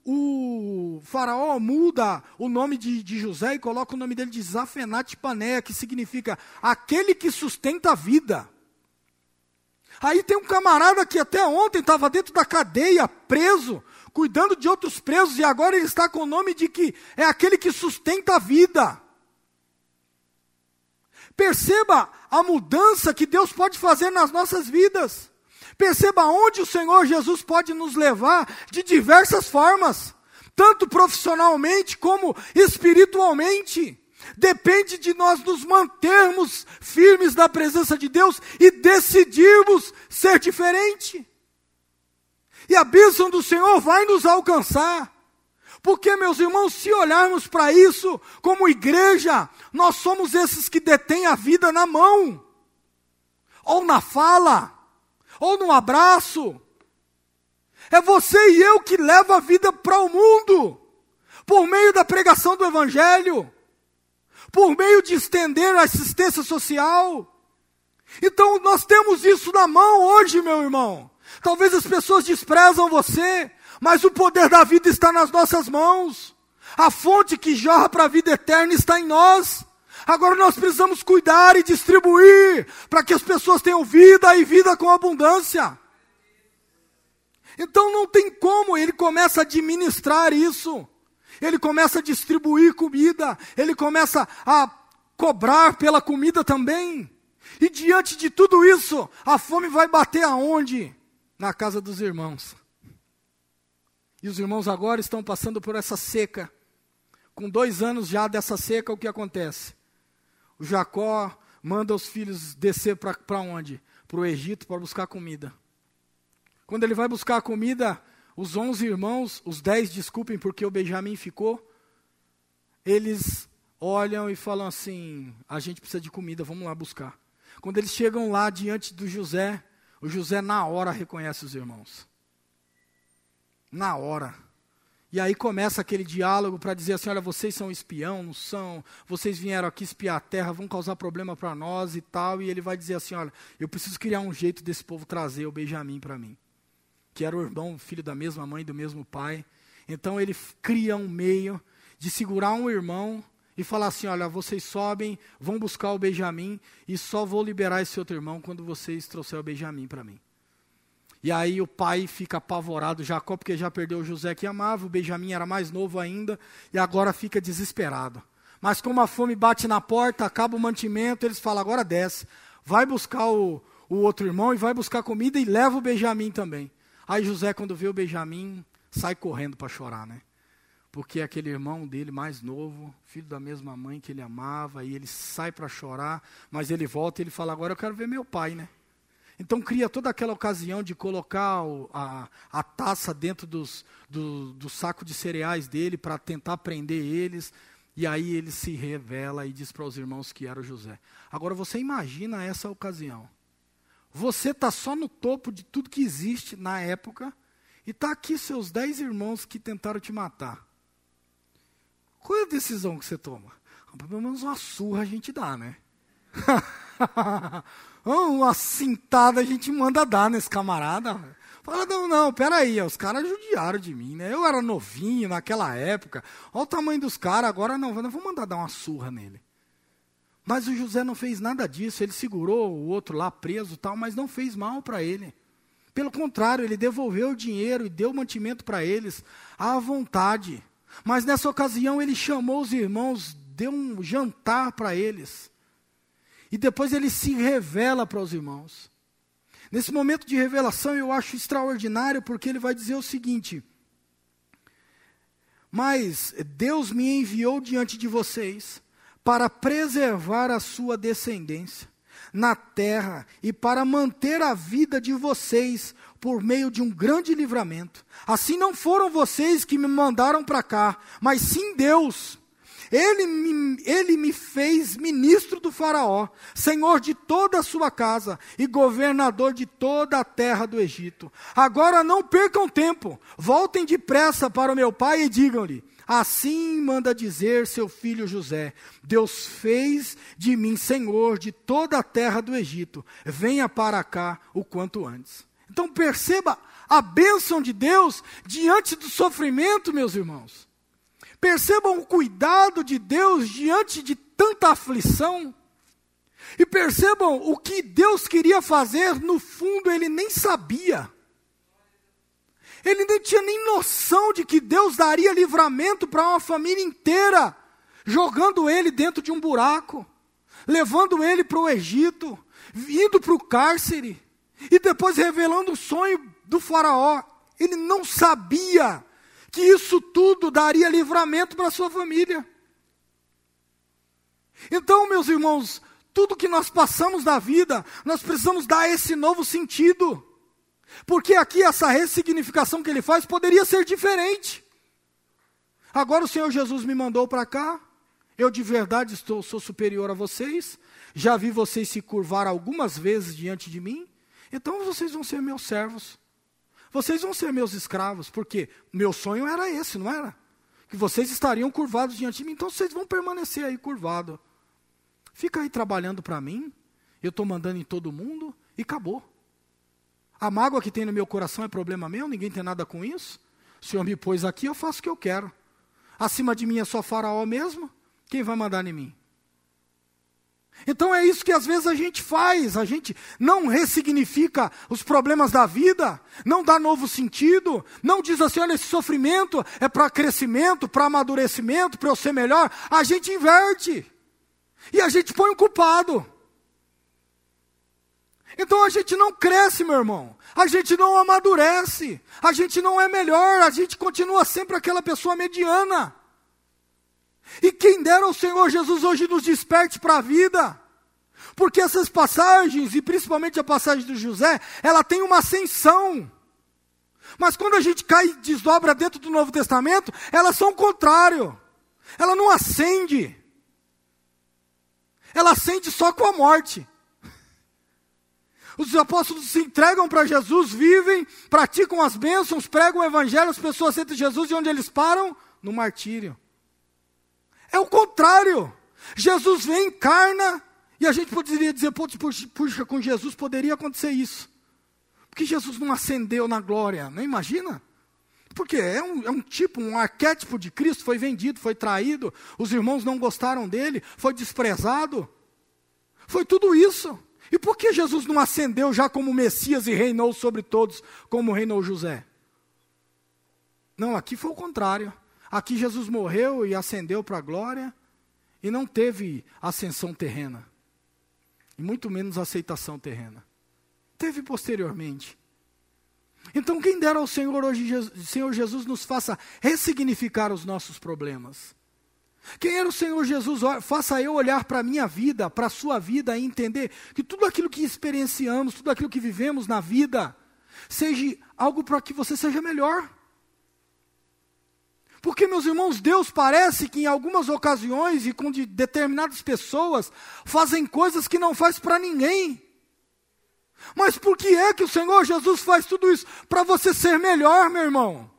O faraó muda o nome de José e coloca o nome dele de Zafenat Paneia, que significa aquele que sustenta a vida. Aí tem um camarada que até ontem estava dentro da cadeia, preso, cuidando de outros presos, e agora ele está com o nome de que é aquele que sustenta a vida. Perceba a mudança que Deus pode fazer nas nossas vidas. Perceba onde o Senhor Jesus pode nos levar de diversas formas, tanto profissionalmente como espiritualmente. Depende de nós nos mantermos firmes na presença de Deus e decidirmos ser diferente. E a bênção do Senhor vai nos alcançar. Porque, meus irmãos, se olharmos para isso como igreja, nós somos esses que detêm a vida na mão, ou na fala, ou no abraço. É você e eu que leva a vida para o mundo, por meio da pregação do Evangelho, por meio de estender a assistência social. Então nós temos isso na mão hoje, meu irmão. Talvez as pessoas desprezam você, mas o poder da vida está nas nossas mãos. A fonte que jorra para a vida eterna está em nós. Agora nós precisamos cuidar e distribuir, para que as pessoas tenham vida e vida com abundância. Então não tem como, ele começa a administrar isso. Ele começa a distribuir comida, ele começa a cobrar pela comida também. E diante de tudo isso, a fome vai bater aonde? Na casa dos irmãos. E os irmãos agora estão passando por essa seca. Com 2 anos já dessa seca, o que acontece? O Jacó manda os filhos descer para onde? Para o Egito para buscar comida. Quando ele vai buscar a comida, os 11 irmãos, os 10, desculpem, porque o Benjamim ficou, eles olham e falam assim, a gente precisa de comida, vamos lá buscar. Quando eles chegam lá diante do José, o José na hora reconhece os irmãos. Na hora. E aí começa aquele diálogo para dizer assim, olha, vocês são espião, não são? Vocês vieram aqui espiar a terra, vão causar problema para nós e tal. E ele vai dizer assim, olha, eu preciso criar um jeito desse povo trazer o Benjamim para mim. Que era o irmão, filho da mesma mãe, do mesmo pai. Então ele cria um meio de segurar um irmão e falar assim, olha, vocês sobem, vão buscar o Benjamim e só vou liberar esse outro irmão quando vocês trouxerem o Benjamim para mim. E aí o pai fica apavorado, Jacó, porque já perdeu o José que amava, o Benjamim era mais novo ainda, e agora fica desesperado. Mas como a fome bate na porta, acaba o mantimento, eles falam, agora desce, vai buscar o outro irmão e vai buscar comida e leva o Benjamim também. Aí José, quando vê o Benjamim, sai correndo para chorar, né? Porque aquele irmão dele mais novo, filho da mesma mãe que ele amava, e ele sai para chorar, mas ele volta e ele fala, agora eu quero ver meu pai, né? Então cria toda aquela ocasião de colocar a taça dentro do saco de cereais dele para tentar prender eles. E aí ele se revela e diz para os irmãos que era o José. Agora você imagina essa ocasião. Você está só no topo de tudo que existe na época, e está aqui seus 10 irmãos que tentaram te matar. Qual é a decisão que você toma? Pelo menos uma surra a gente dá, né? Uma cintada a gente manda dar nesse camarada. Fala, não, peraí, os caras judiaram de mim, né? Eu era novinho naquela época. Olha o tamanho dos caras, agora não vou mandar dar uma surra nele. Mas o José não fez nada disso, ele segurou o outro lá preso e tal, mas não fez mal para ele. Pelo contrário, ele devolveu o dinheiro e deu mantimento para eles à vontade. Mas nessa ocasião ele chamou os irmãos, deu um jantar para eles. E depois ele se revela para os irmãos. Nesse momento de revelação eu acho extraordinário, porque ele vai dizer o seguinte: mas Deus me enviou diante de vocês para preservar a sua descendência na terra e para manter a vida de vocês por meio de um grande livramento. Assim não foram vocês que me mandaram para cá, mas sim Deus. Ele me fez ministro do faraó, senhor de toda a sua casa e governador de toda a terra do Egito. Agora não percam tempo, voltem depressa para o meu pai e digam-lhe: assim manda dizer seu filho José, Deus fez de mim senhor de toda a terra do Egito, venha para cá o quanto antes. Então perceba a bênção de Deus diante do sofrimento, meus irmãos. Percebam o cuidado de Deus diante de tanta aflição. E percebam o que Deus queria fazer, no fundo ele nem sabia. Ele nem tinha nem noção de que Deus daria livramento para uma família inteira, jogando ele dentro de um buraco, levando ele para o Egito, indo para o cárcere, e depois revelando o sonho do faraó. Ele não sabia que isso tudo daria livramento para a sua família. Então, meus irmãos, tudo que nós passamos na vida, nós precisamos dar esse novo sentido. Porque aqui essa ressignificação que ele faz poderia ser diferente. Agora o Senhor Jesus me mandou para cá, eu de verdade sou superior a vocês, já vi vocês se curvar algumas vezes diante de mim, então vocês vão ser meus servos. Vocês vão ser meus escravos, porque meu sonho era esse, não era? Que vocês estariam curvados diante de mim, então vocês vão permanecer aí curvados. Fica aí trabalhando para mim, eu estou mandando em todo mundo e acabou. A mágoa que tem no meu coração é problema meu, ninguém tem nada com isso. O Senhor me pôs aqui, eu faço o que eu quero. Acima de mim é só faraó mesmo, quem vai mandar em mim? Então é isso que às vezes a gente faz, a gente não ressignifica os problemas da vida, não dá novo sentido, não diz assim, olha, esse sofrimento é para crescimento, para amadurecimento, para eu ser melhor. A gente inverte e a gente põe um culpado. Então a gente não cresce, meu irmão, a gente não amadurece, a gente não é melhor, a gente continua sempre aquela pessoa mediana. E quem dera o Senhor Jesus hoje nos desperte para a vida, porque essas passagens, e principalmente a passagem do José, ela tem uma ascensão, mas quando a gente cai e desdobra dentro do Novo Testamento, elas são o contrário, ela não ascende, ela ascende só com a morte. Os apóstolos se entregam para Jesus, vivem, praticam as bênçãos, pregam o evangelho, as pessoas aceitam Jesus, e onde eles param? No martírio. É o contrário. Jesus vem, encarna, e a gente poderia dizer, puxa, com Jesus poderia acontecer isso. Porque Jesus não ascendeu na glória, não imagina? Porque é um tipo, um arquétipo de Cristo, foi vendido, foi traído, os irmãos não gostaram dele, foi desprezado. Foi tudo isso. E por que Jesus não ascendeu já como Messias e reinou sobre todos, como reinou José? Não, aqui foi o contrário. Aqui Jesus morreu e ascendeu para a glória e não teve ascensão terrena. E muito menos aceitação terrena. Teve posteriormente. Então quem dera ao Senhor hoje, Senhor Jesus nos faça ressignificar os nossos problemas. Quem era o Senhor Jesus, faça eu olhar para a minha vida, para a sua vida e entender que tudo aquilo que experienciamos, tudo aquilo que vivemos na vida, seja algo para que você seja melhor. Porque, meus irmãos, Deus parece que em algumas ocasiões e com determinadas pessoas fazem coisas que não faz para ninguém. Mas por que é que o Senhor Jesus faz tudo isso? Para você ser melhor, meu irmão.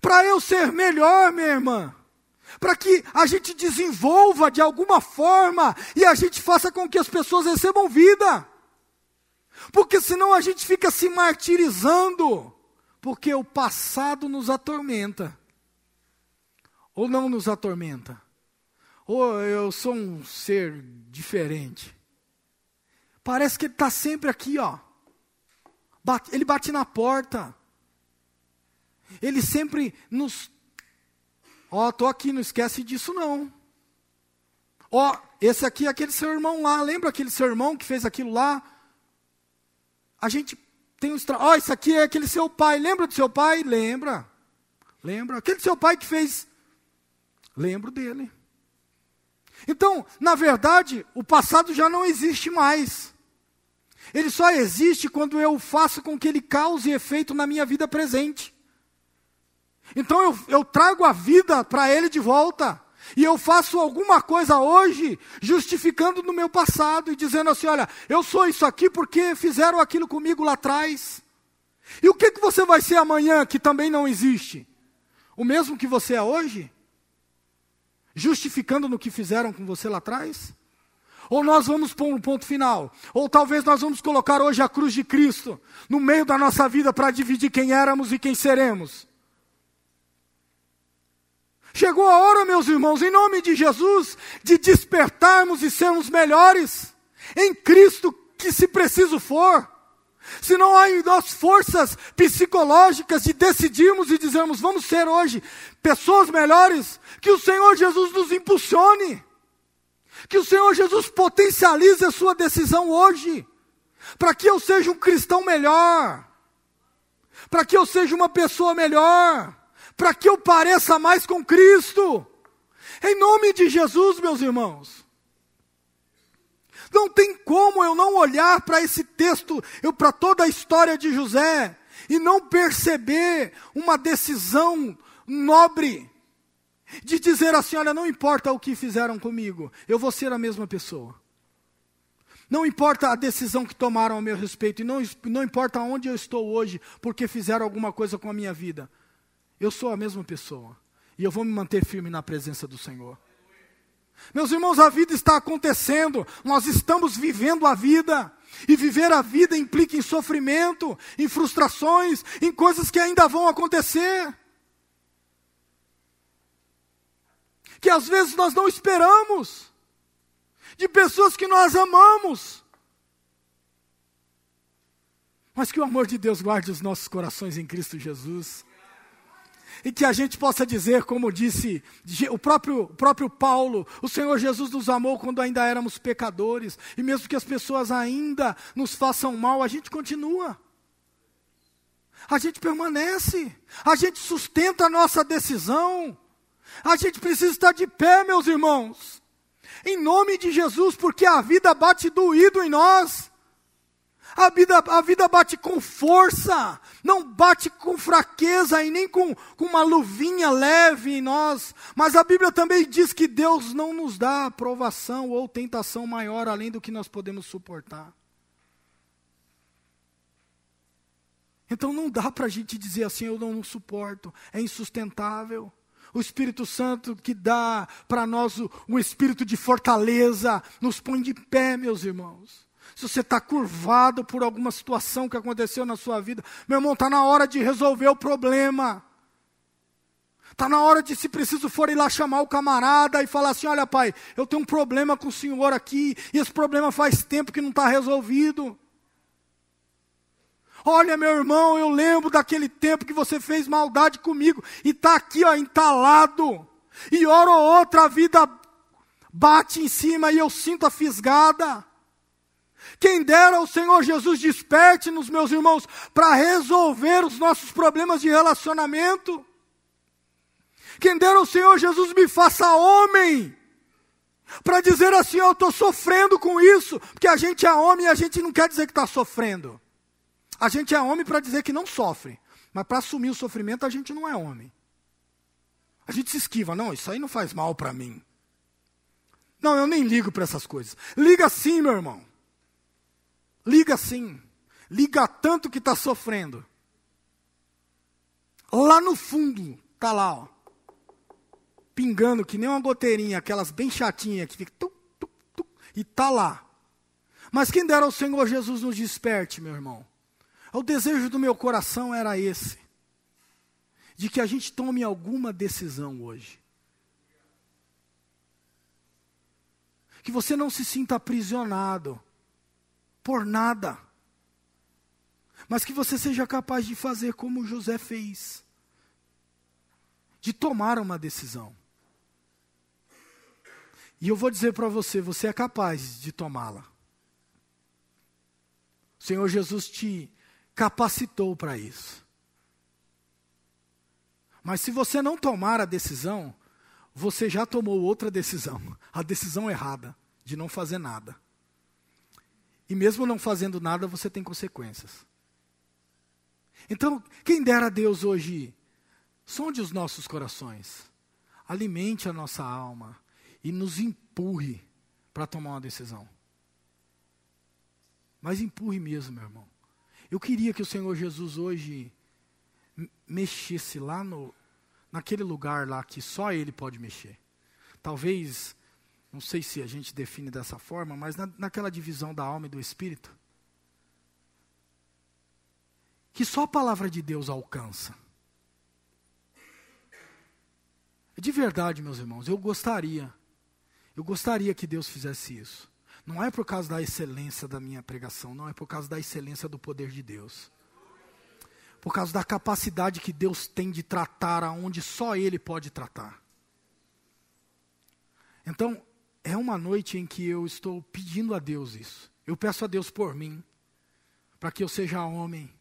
Para eu ser melhor, minha irmã. Para que a gente desenvolva de alguma forma e a gente faça com que as pessoas recebam vida. Porque senão a gente fica se martirizando. Porque o passado nos atormenta. Ou não nos atormenta. Ou eu sou um ser diferente. Parece que ele está sempre aqui, ó. Ele bate na porta. Ele sempre nos... Ó, estou aqui, não esquece disso não. Ó, esse aqui é aquele seu irmão lá. Lembra aquele seu irmão que fez aquilo lá? A gente tem um... Ó, esse aqui é aquele seu pai. Lembra do seu pai? Lembra. Lembra. Aquele seu pai que fez... Lembro dele. Então, na verdade, o passado já não existe mais. Ele só existe quando eu faço com que ele cause efeito na minha vida presente. Então eu trago a vida para ele de volta. E eu faço alguma coisa hoje, justificando no meu passado e dizendo assim, olha, eu sou isso aqui porque fizeram aquilo comigo lá atrás. E o que você vai ser amanhã que também não existe? O mesmo que você é hoje? Justificando no que fizeram com você lá atrás? Ou nós vamos pôr um ponto final? Ou talvez nós vamos colocar hoje a cruz de Cristo no meio da nossa vida para dividir quem éramos e quem seremos? Chegou a hora, meus irmãos, em nome de Jesus, de despertarmos e sermos melhores em Cristo, que se preciso for. Se não há em nós forças psicológicas de decidirmos e dizermos, vamos ser hoje pessoas melhores, que o Senhor Jesus nos impulsione. Que o Senhor Jesus potencialize a sua decisão hoje, para que eu seja um cristão melhor, para que eu seja uma pessoa melhor, para que eu pareça mais com Cristo, em nome de Jesus, meus irmãos. Não tem como eu não olhar para esse texto, para toda a história de José, e não perceber uma decisão nobre, de dizer assim, olha, não importa o que fizeram comigo, eu vou ser a mesma pessoa. Não importa a decisão que tomaram a meu respeito, e não importa onde eu estou hoje, porque fizeram alguma coisa com a minha vida. Eu sou a mesma pessoa, e eu vou me manter firme na presença do Senhor. Meus irmãos, a vida está acontecendo, nós estamos vivendo a vida, e viver a vida implica em sofrimento, em frustrações, em coisas que ainda vão acontecer. Que às vezes nós não esperamos, de pessoas que nós amamos, mas que o amor de Deus guarde os nossos corações em Cristo Jesus, e que a gente possa dizer, como disse o próprio Paulo, o Senhor Jesus nos amou quando ainda éramos pecadores, e mesmo que as pessoas ainda nos façam mal, a gente continua, a gente permanece, a gente sustenta a nossa decisão. A gente precisa estar de pé, meus irmãos, em nome de Jesus, porque a vida bate doído em nós, a vida bate com força, não bate com fraqueza e nem com uma luvinha leve em nós, mas a Bíblia também diz que Deus não nos dá provação ou tentação maior além do que nós podemos suportar. Então não dá para a gente dizer assim, eu não suporto, é insustentável. O Espírito Santo que dá para nós um espírito de fortaleza, nos põe de pé, meus irmãos. Se você está curvado por alguma situação que aconteceu na sua vida, meu irmão, está na hora de resolver o problema. Está na hora de, se preciso for, ir lá chamar o camarada e falar assim, olha pai, eu tenho um problema com o senhor aqui, e esse problema faz tempo que não está resolvido. Olha, meu irmão, eu lembro daquele tempo que você fez maldade comigo, e está aqui, ó, entalado, e hora ou outra a vida bate em cima e eu sinto a fisgada. Quem dera o Senhor Jesus desperte-nos, meus irmãos, para resolver os nossos problemas de relacionamento. Quem dera o Senhor Jesus me faça homem, para dizer assim, eu estou sofrendo com isso, porque a gente é homem e a gente não quer dizer que está sofrendo. A gente é homem para dizer que não sofre, mas para assumir o sofrimento a gente não é homem. A gente se esquiva, não, isso aí não faz mal para mim. Não, eu nem ligo para essas coisas. Liga sim, meu irmão. Liga sim. Liga tanto que está sofrendo. Lá no fundo, está lá, ó, pingando que nem uma goteirinha, aquelas bem chatinhas que fica e está lá. Mas quem dera o Senhor Jesus nos desperte, meu irmão. O desejo do meu coração era esse, de que a gente tome alguma decisão hoje. Que você não se sinta aprisionado por nada, mas que você seja capaz de fazer como José fez, de tomar uma decisão. E eu vou dizer para você, você é capaz de tomá-la. O Senhor Jesus te capacitou para isso. Mas se você não tomar a decisão, você já tomou outra decisão, a decisão errada, de não fazer nada. E mesmo não fazendo nada, você tem consequências. Então, quem dera a Deus hoje, sonde os nossos corações, alimente a nossa alma e nos empurre para tomar uma decisão. Mas empurre mesmo, meu irmão. Eu queria que o Senhor Jesus hoje mexesse lá naquele lugar lá que só Ele pode mexer. Talvez, não sei se a gente define dessa forma, mas naquela divisão da alma e do espírito, que só a palavra de Deus alcança. De verdade, meus irmãos, eu gostaria que Deus fizesse isso. Não é por causa da excelência da minha pregação, não é por causa da excelência do poder de Deus. Por causa da capacidade que Deus tem de tratar aonde só Ele pode tratar. Então, é uma noite em que eu estou pedindo a Deus isso. Eu peço a Deus por mim, para que eu seja homem,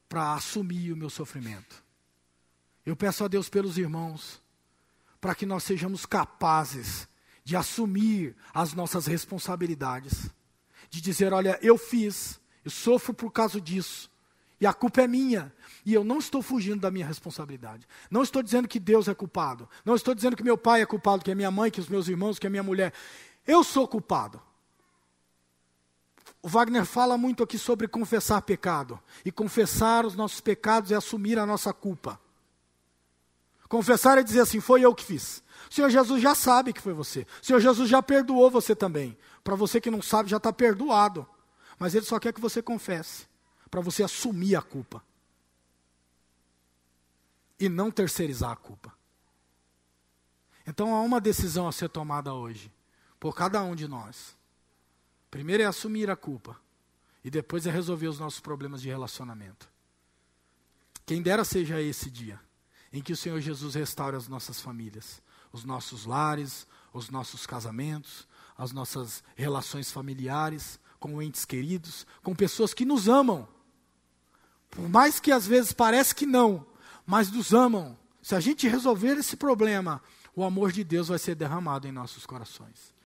para assumir o meu sofrimento. Eu peço a Deus pelos irmãos, para que nós sejamos capazes de assumir as nossas responsabilidades. De dizer, olha, eu fiz, eu sofro por causa disso, e a culpa é minha, e eu não estou fugindo da minha responsabilidade. Não estou dizendo que Deus é culpado, não estou dizendo que meu pai é culpado, que é minha mãe, que os meus irmãos, que é minha mulher. Eu sou culpado. O Wagner fala muito aqui sobre confessar pecado, e confessar os nossos pecados é assumir a nossa culpa. Confessar é dizer assim, foi eu que fiz. O Senhor Jesus já sabe que foi você. O Senhor Jesus já perdoou você também. Para você que não sabe, já está perdoado. Mas Ele só quer que você confesse, para você assumir a culpa. E não terceirizar a culpa. Então há uma decisão a ser tomada hoje, por cada um de nós. Primeiro é assumir a culpa, e depois é resolver os nossos problemas de relacionamento. Quem dera seja esse dia, em que o Senhor Jesus restaure as nossas famílias, os nossos lares, os nossos casamentos, as nossas relações familiares, com entes queridos, com pessoas que nos amam. Por mais que às vezes pareça que não, mas nos amam. Se a gente resolver esse problema, o amor de Deus vai ser derramado em nossos corações.